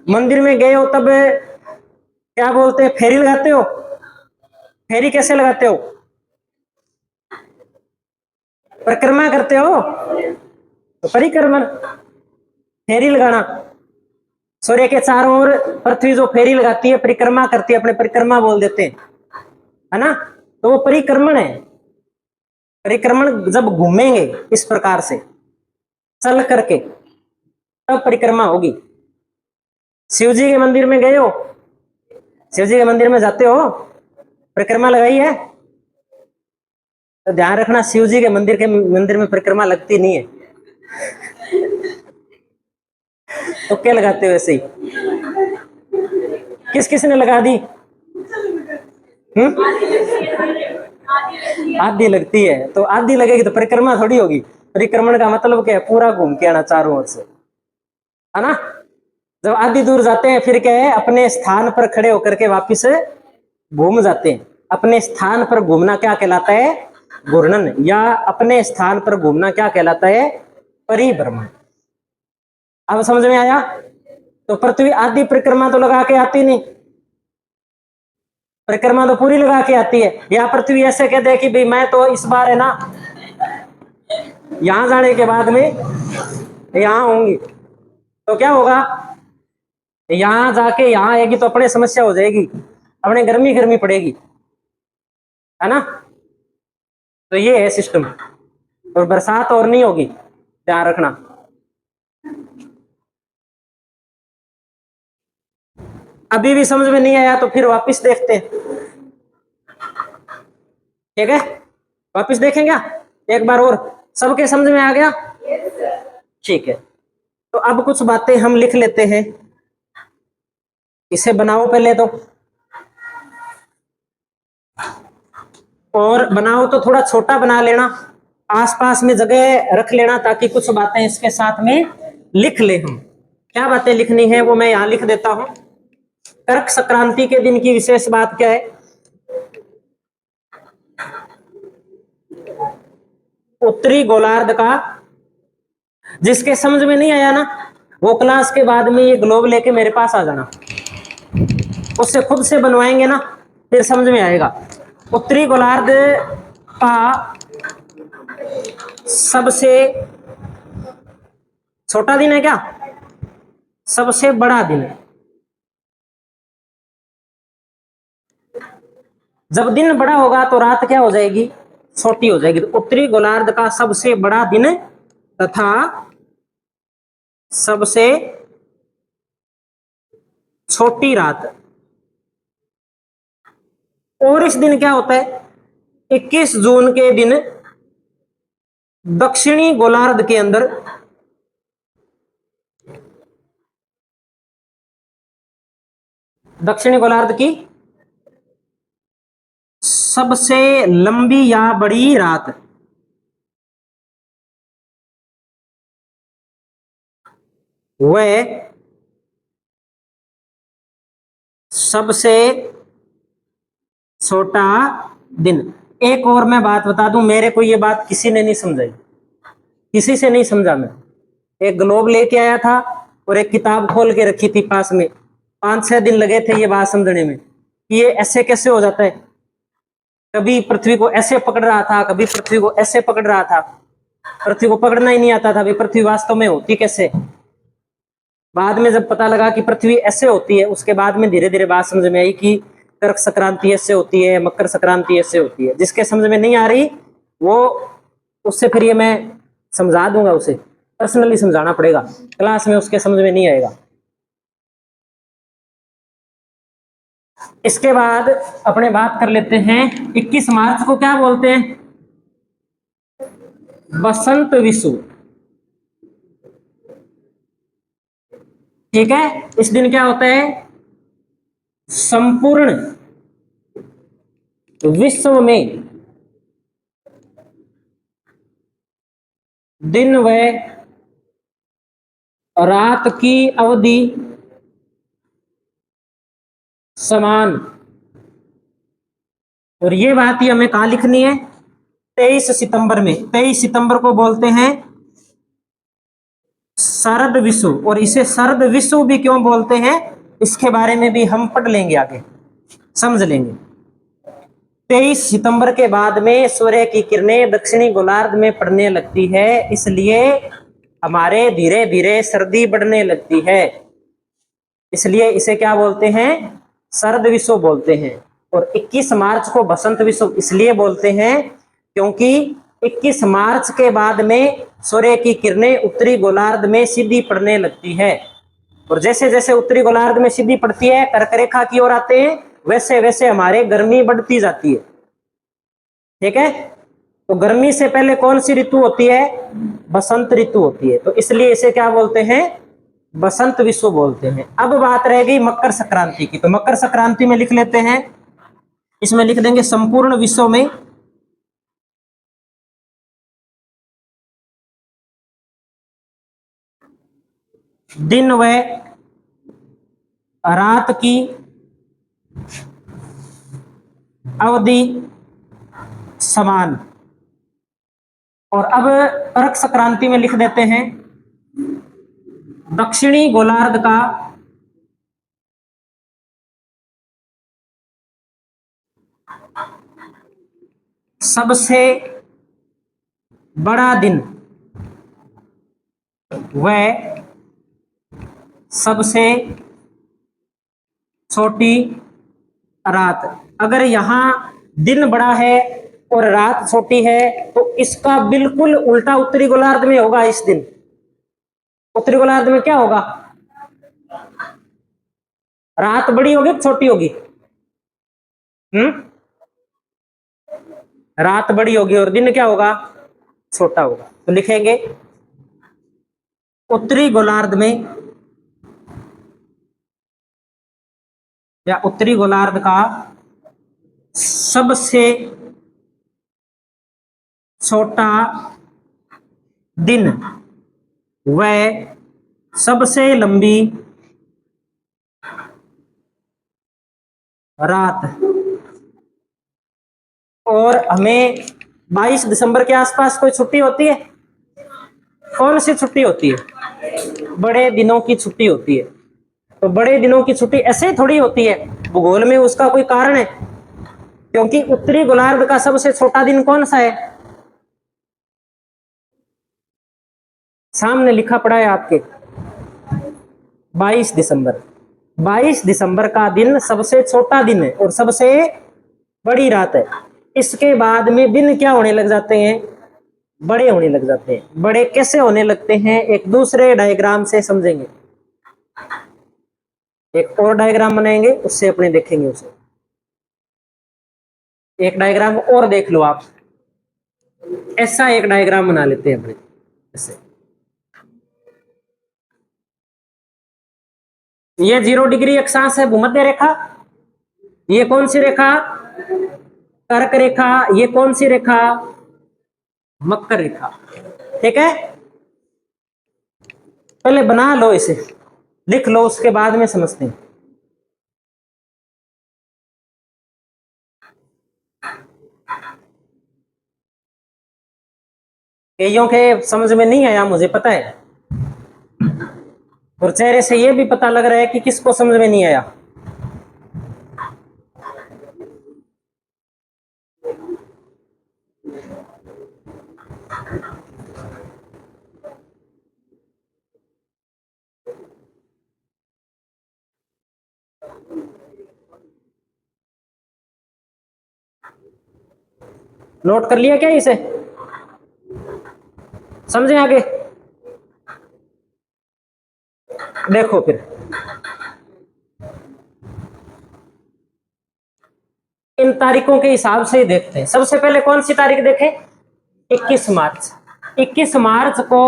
मंदिर में गए हो तब क्या बोलते हैं? फेरी लगाते हो। फेरी कैसे लगाते हो? परिक्रमा करते हो तो परिक्रमण। फेरी लगाना, सूर्य के चारों ओर पृथ्वी जो फेरी लगाती है, परिक्रमा करती है, अपने परिक्रमा बोल देते हैं, है ना? तो वो परिक्रमण है। परिक्रमण जब घूमेंगे इस प्रकार से चल करके, तब परिक्रमा होगी। शिव जी के मंदिर में गए हो? शिव जी के मंदिर में जाते हो, परिक्रमा लगाई है? तो ध्यान रखना, शिव जी के मंदिर में परिक्रमा लगती नहीं है। तो क्या लगाते हो ऐसे ही? किस किस ने लगा दी? आधी लगती है। तो आधी लगेगी तो परिक्रमा थोड़ी होगी। परिक्रमण का मतलब क्या है? पूरा घूम के आना चारों ओर से, है ना? जब आधी दूर जाते हैं फिर क्या है? अपने स्थान पर खड़े होकर के वापिस घूम जाते हैं। अपने स्थान पर घूमना क्या कहलाता है? घूर्णन। या अपने स्थान पर घूमना क्या कहलाता है? परिभ्रमण। अब समझ में आया? तो पृथ्वी आधी परिक्रमा तो लगा के आती नहीं, परिक्रमा तो पूरी लगा के आती है। या पृथ्वी ऐसे कह दे कि भाई मैं तो इस बार है ना यहां जाने के बाद में यहां होंगी, तो क्या होगा? यहां जाके यहां आएगी तो अपने समस्या हो जाएगी, अपने गर्मी गर्मी पड़ेगी, है ना? तो ये है सिस्टम। और बरसात और नहीं होगी, ध्यान रखना। अभी भी समझ में नहीं आया तो फिर वापस देखते हैं, ठीक है? वापस देखेंगे एक बार और। सबके समझ में आ गया? ठीक है। तो अब कुछ बातें हम लिख लेते हैं। इसे बनाओ पहले तो, और बनाओ तो थोड़ा छोटा बना लेना, आसपास में जगह रख लेना, ताकि कुछ बातें इसके साथ में लिख ले हम। क्या बातें लिखनी है वो मैं यहां लिख देता हूं। कर्क संक्रांति के दिन की विशेष बात क्या है? उत्तरी गोलार्ध का, जिसके समझ में नहीं आया ना, वो क्लास के बाद में ये ग्लोब लेके मेरे पास आ जाना, उससे खुद से बनवाएंगे ना, फिर समझ में आएगा। उत्तरी गोलार्ध का सबसे छोटा दिन है क्या? सबसे बड़ा दिन है। जब दिन बड़ा होगा तो रात क्या हो जाएगी? छोटी हो जाएगी। तो उत्तरी गोलार्ध का सबसे बड़ा दिन तथा सबसे छोटी रात। और इस दिन क्या होता है, 21 जून के दिन दक्षिणी गोलार्ध के अंदर दक्षिणी गोलार्ध की सबसे लंबी या बड़ी रात वह सबसे छोटा दिन। एक और मैं बात बता दूं, मेरे को ये बात किसी ने नहीं समझाई, किसी से नहीं समझा। मैं एक ग्लोब लेके आया था और एक किताब खोल के रखी थी पास में, 5-6 दिन लगे थे ये बात समझने में कि ये ऐसे कैसे हो जाता है। कभी पृथ्वी को ऐसे पकड़ रहा था, कभी पृथ्वी को ऐसे पकड़ रहा था, पृथ्वी को पकड़ना ही नहीं आता था भाई पृथ्वी वास्तव में होती कैसे। बाद में जब पता लगा कि पृथ्वी ऐसे होती है, उसके बाद में धीरे धीरे बात समझ में आई कि कर्क संक्रांति ऐसे होती है, मकर संक्रांति ऐसे होती है। जिसके समझ में नहीं आ रही वो उससे फिर ये मैं समझा दूंगा, उसे पर्सनली समझाना पड़ेगा, क्लास में उसके समझ में नहीं आएगा। इसके बाद अपने बात कर लेते हैं 21 मार्च को क्या बोलते हैं, बसंत विषु। ठीक है, इस दिन क्या होता है, संपूर्ण विश्व में दिन व रात की अवधि समान। और ये बात ही हमें कहां लिखनी है, 23 सितंबर में। 23 सितंबर को बोलते हैं शरद विषु। और इसे शरद विषु भी क्यों बोलते हैं, इसके बारे में भी हम पढ़ लेंगे, आगे समझ लेंगे। 23 सितंबर के बाद में सूर्य की किरणें दक्षिणी गोलार्ध में पड़ने लगती है, इसलिए हमारे धीरे धीरे सर्दी बढ़ने लगती है, इसलिए इसे क्या बोलते हैं, शरद विषु बोलते हैं। और 21 मार्च को बसंत विषु इसलिए बोलते हैं क्योंकि 21 मार्च के बाद में सूर्य की किरणें उत्तरी गोलार्ध में सीधी पड़ने लगती है। और जैसे जैसे उत्तरी गोलार्ध में सीधी पड़ती है, कर्क रेखा की ओर आते हैं, वैसे वैसे हमारे गर्मी बढ़ती जाती है। ठीक है, तो गर्मी से पहले कौन सी ऋतु होती है, बसंत ऋतु होती है। तो इसलिए इसे क्या बोलते हैं, बसंत विषु बोलते हैं। अब बात रह गई मकर संक्रांति की, तो मकर संक्रांति में लिख लेते हैं, इसमें लिख देंगे संपूर्ण विश्व में दिन व रात की अवधि समान। और अब कर्क संक्रांति में लिख देते हैं दक्षिणी गोलार्ध का सबसे बड़ा दिन व सबसे छोटी रात। अगर यहां दिन बड़ा है और रात छोटी है तो इसका बिल्कुल उल्टा उत्तरी गोलार्ध में होगा। इस दिन उत्तरी गोलार्ध में क्या होगा, रात बड़ी होगी छोटी होगी, रात बड़ी होगी और दिन क्या होगा, छोटा होगा। तो लिखेंगे उत्तरी गोलार्ध में या उत्तरी गोलार्ध का सबसे छोटा दिन व सबसे लंबी रात। और हमें 22 दिसंबर के आसपास कोई छुट्टी होती है, कौन सी छुट्टी होती है, बड़े दिनों की छुट्टी होती है। तो बड़े दिनों की छुट्टी ऐसे ही थोड़ी होती है, भूगोल में उसका कोई कारण है, क्योंकि उत्तरी गोलार्ध का सबसे छोटा दिन कौन सा है, सामने लिखा पड़ा है आपके, 22 दिसंबर। 22 दिसंबर का दिन सबसे छोटा दिन है और सबसे बड़ी रात है। इसके बाद में दिन क्या होने लग जाते हैं, बड़े होने लग जाते हैं। बड़े कैसे होने लगते हैं, एक दूसरे डायग्राम से समझेंगे। एक और डायग्राम बनाएंगे, उससे अपने देखेंगे उसे। एक डायग्राम और देख लो आप, ऐसा एक डायग्राम बना लेते हैं अपने ऐसे। ये 0 डिग्री अक्षांश है भूमध्य रेखा। ये कौन सी रेखा, कर्क रेखा। ये कौन सी रेखा, मकर रेखा। ठीक है, पहले बना लो इसे, लिख लो, उसके बाद में समझते हैं। कईयों के समझ में नहीं आया, मुझे पता है, और चेहरे से ये भी पता लग रहा है कि किसको समझ में नहीं आया। नोट कर लिया क्या इसे, समझे आगे। देखो फिर इन तारीखों के हिसाब से ही देखते हैं। सबसे पहले कौन सी तारीख देखें, 21 मार्च। 21 मार्च को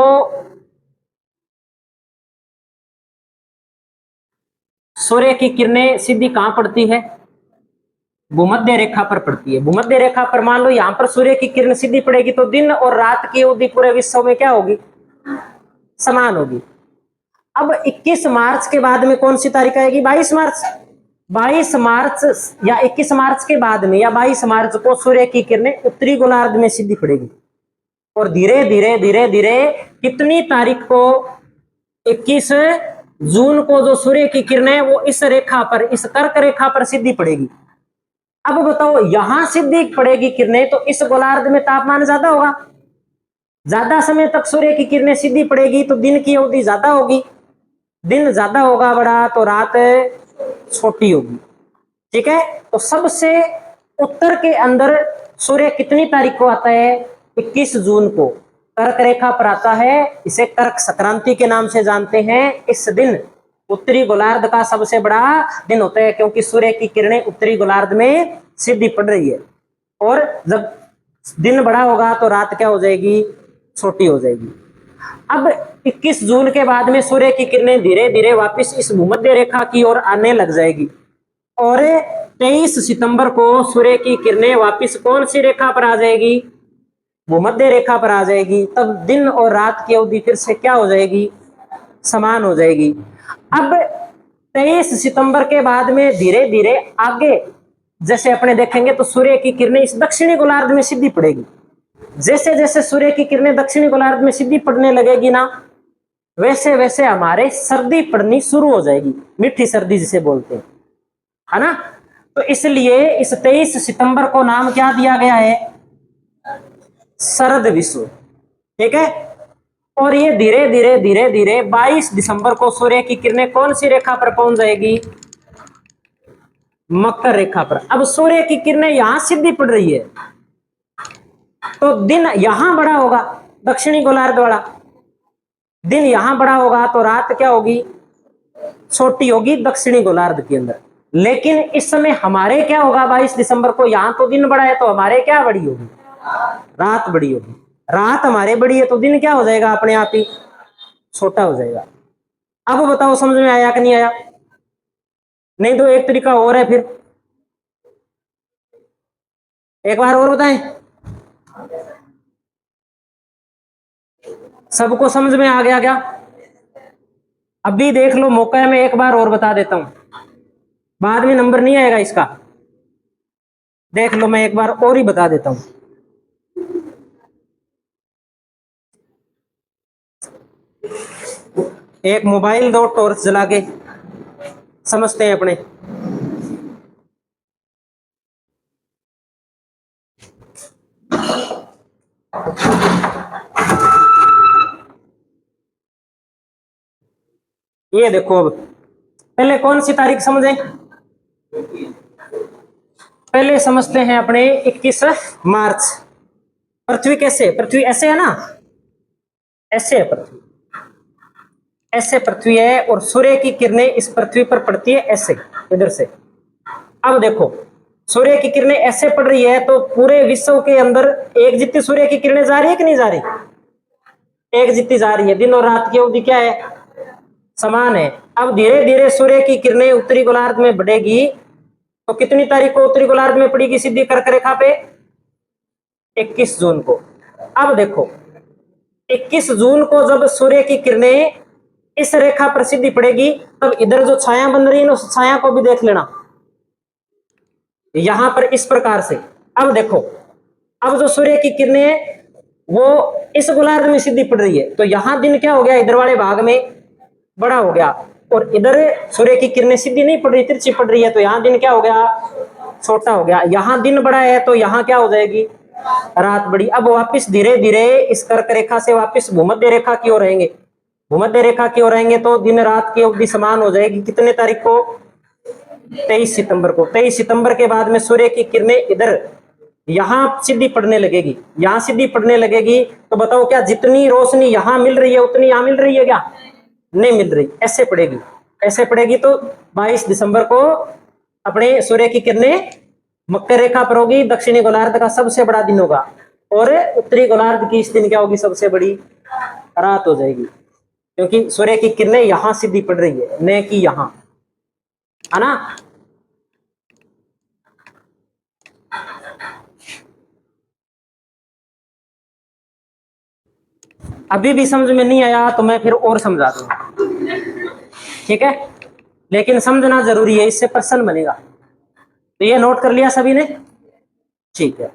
सूर्य की किरणें सीधी कहां पड़ती है, भूमध्य रेखा पर पड़ती है। भूमध्य रेखा पर मान लो यहां पर सूर्य की किरण सीधी पड़ेगी तो दिन और रात की अवधि पूरे विश्व में क्या होगी, समान होगी। अब 21 मार्च के बाद में कौन सी तारीख आएगी, 22 मार्च। 22 मार्च या 21 मार्च के बाद में या 22 मार्च को सूर्य की किरणें उत्तरी गोलार्ध में सीधी पड़ेगी। और धीरे धीरे धीरे धीरे कितनी तारीख को, 21 जून को जो सूर्य की किरणें वो इस रेखा पर, इस कर्क रेखा पर सीधी पड़ेगी। अब बताओ यहां सीधी पड़ेगी किरणें तो इस गोलार्ध में तापमान ज्यादा होगा, ज्यादा समय तक सूर्य की किरणें सीधी पड़ेगी तो दिन की अवधि ज्यादा होगी। दिन ज्यादा होगा बड़ा तो रात छोटी होगी। ठीक है, तो सबसे उत्तर के अंदर सूर्य कितनी तारीख को आता है, 21 जून को कर्क रेखा पर आता है। इसे कर्क संक्रांति के नाम से जानते हैं। इस दिन उत्तरी गोलार्ध का सबसे बड़ा दिन होता है क्योंकि सूर्य की किरणें उत्तरी गोलार्ध में सीधी पड़ रही है। और जब दिन बड़ा होगा तो रात क्या हो जाएगी, छोटी हो जाएगी। अब 21 जून के बाद में सूर्य की किरणें धीरे धीरे वापस इस भूमध्य रेखा की ओर आने लग जाएगी और 23 सितंबर को सूर्य की किरणें वापस कौन सी रेखा पर आ जाएगी, भूमध्य रेखा पर आ जाएगी। तब दिन और रात की अवधि फिर से क्या हो जाएगी, समान हो जाएगी। अब 23 सितंबर के बाद में धीरे धीरे आगे जैसे अपने देखेंगे तो सूर्य की किरणें इस दक्षिणी गोलार्ध में सीधी पड़ेगी। जैसे जैसे सूर्य की किरणें दक्षिणी गोलार्ध में सीधी पड़ने लगेगी ना, वैसे वैसे हमारे सर्दी पड़नी शुरू हो जाएगी, मीठी सर्दी जिसे बोलते हैं, है ना। तो इसलिए इस 23 सितंबर को नाम क्या दिया गया है, शरद विषु। ठीक है, और ये धीरे धीरे धीरे धीरे 22 दिसंबर को सूर्य की किरणें कौन सी रेखा पर पहुंच जाएगी, मकर रेखा पर। अब सूर्य की किरणें यहां सीधी पड़ रही है तो दिन यहां बड़ा होगा, दक्षिणी गोलार्ध वाला दिन यहां बड़ा होगा तो रात क्या होगी, छोटी होगी दक्षिणी गोलार्ध के अंदर। लेकिन इस समय हमारे क्या होगा, 22 दिसंबर को यहां तो दिन बड़ा है तो हमारे क्या बड़ी होगी, रात बड़ी होगी। रात हमारे बड़ी है तो दिन क्या हो जाएगा, अपने आप ही छोटा हो जाएगा। अब बताओ समझ में आया कि नहीं आया। नहीं तो एक तरीका और है, फिर एक बार और बताएं, सबको समझ में आ गया क्या। अभी देख लो, मौका है, मैं एक बार और बता देता हूं, बाद में नंबर नहीं आएगा इसका। देख लो, मैं एक बार और ही बता देता हूं। एक मोबाइल दो, टॉर्च जला के समझते हैं अपने। ये देखो, अब पहले कौन सी तारीख समझे, पहले समझते हैं अपने 21 मार्च। पृथ्वी कैसे, पृथ्वी ऐसे है ना, ऐसे है पृथ्वी, ऐसे पृथ्वी है और सूर्य की किरणें इस पृथ्वी पर पड़ती है ऐसे, इधर से। अब देखो सूर्य की किरणें ऐसे पड़ रही है तो पूरे विश्व के अंदर एक जितनी सूर्य की किरणें जा रही है कि नहीं जा रही, एक जितनी जा रही है। दिन और रात की अवधि क्या है, समान है। अब धीरे धीरे सूर्य की किरणें उत्तरी गोलार्ध में बढ़ेगी तो कितनी तारीख को उत्तरी गोलार्ध में पड़ेगी सीधी कर्क रेखा पे, 21 जून को। अब देखो 21 जून को जब सूर्य की किरणें इस रेखा पर सीधी पड़ेगी तब इधर जो छाया बन रही है ना उस छाया को भी देख लेना यहां पर इस प्रकार से। अब देखो अब जो सूर्य की किरणें वो इस गोलार्ध में सीधी पड़ रही है तो यहां दिन क्या हो गया, इधर वाले भाग में बड़ा हो गया और इधर सूर्य की किरणें सीधी नहीं पड़ रही, तिरछी पड़ रही है तो यहां दिन क्या हो गया, छोटा हो गया। यहां दिन बड़ा है तो यहां क्या हो जाएगी, रात बड़ी। अब वापस धीरे धीरे इस कर्क रेखा से वापस भूमध्य रेखा की ओर रहेंगे, भूमध्य रेखा की ओर रहेंगे तो दिन रात की अवधि समान हो जाएगी। कितने तारीख को, 23 सितंबर को। 23 सितंबर के बाद में सूर्य की किरणें इधर यहां सीधी पड़ने लगेगी, यहां सीधी पड़ने लगेगी तो बताओ क्या जितनी रोशनी यहां मिल रही है उतनी यहां मिल रही है क्या, नहीं मिल रही, ऐसे पड़ेगी, ऐसे पड़ेगी। तो 22 दिसंबर को अपने सूर्य की किरणें मकर रेखा पर होगी, दक्षिणी गोलार्ध का सबसे बड़ा दिन होगा और उत्तरी गोलार्ध की इस दिन क्या होगी, सबसे बड़ी रात हो जाएगी क्योंकि सूर्य की किरणें यहां सीधी पड़ रही है न कि यहां, है ना। अभी भी समझ में नहीं आया तो मैं फिर और समझा दूंगा, ठीक है, लेकिन समझना जरूरी है, इससे प्रश्न बनेगा। तो ये नोट कर लिया सभी ने, ठीक है।